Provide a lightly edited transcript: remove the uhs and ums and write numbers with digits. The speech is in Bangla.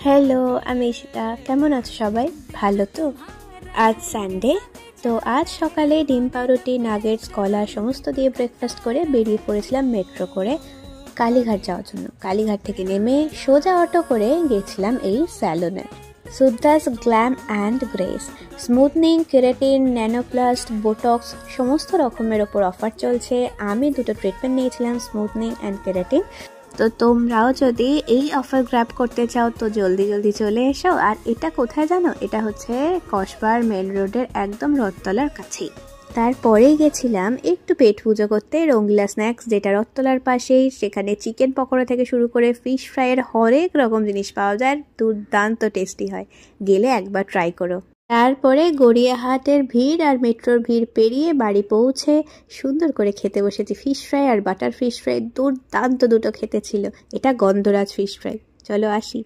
হ্যালো, আমি ঈশিতা। কেমন আছো সবাই? ভালো তো? আজ সানডে, তো আজ সকালে ডিম পাউরুটি নাগেটস কলা সমস্ত দিয়ে ব্রেকফাস্ট করে বেরিয়ে পড়েছিলাম মেট্রো করে কালীঘাট যাওয়ার জন্য। কালীঘাট থেকে নেমে সোজা অটো করে গেছিলাম এই স্যালুনে, সুদ্দাস glam and grace. Smoothening, keratin, nanoplast, botox সমস্ত রকমের ওপর অফার চলছে। আমি দুটো ট্রিটমেন্ট নিয়েছিলাম, স্মুথনিং অ্যান্ড কেরাটিন। তো তোমরাও যদি এই অফার গ্র্যাব করতে চাও তো জলদি জলদি চলে এসো। আর এটা কোথায় জানো? এটা হচ্ছে কসবার মেন রোডের একদম রথতলার কাছেই। তারপরেই গেছিলাম একটু পেট পুজো করতে রঙ্গিলা স্ন্যাক্স, যেটা রথতলার পাশেই। সেখানে চিকেন পকোড়া থেকে শুরু করে ফিশ ফ্রাইয়ের হরেক রকম জিনিস পাওয়া যায়, দুর্দান্ত টেস্টি হয়। গেলে একবার ট্রাই করো। তারপরে গড়িয়াহাটের ভিড় আর মেট্রোর ভিড় পেরিয়ে বাড়ি পৌঁছে সুন্দর করে খেতে বসেছি ফিশ ফ্রাই আর বাটার ফিশ ফ্রাই। দুর্দান্ত দুটো খেতে ছিল। এটা গন্ধরাজ ফিশ ফ্রাই। চলো আসি।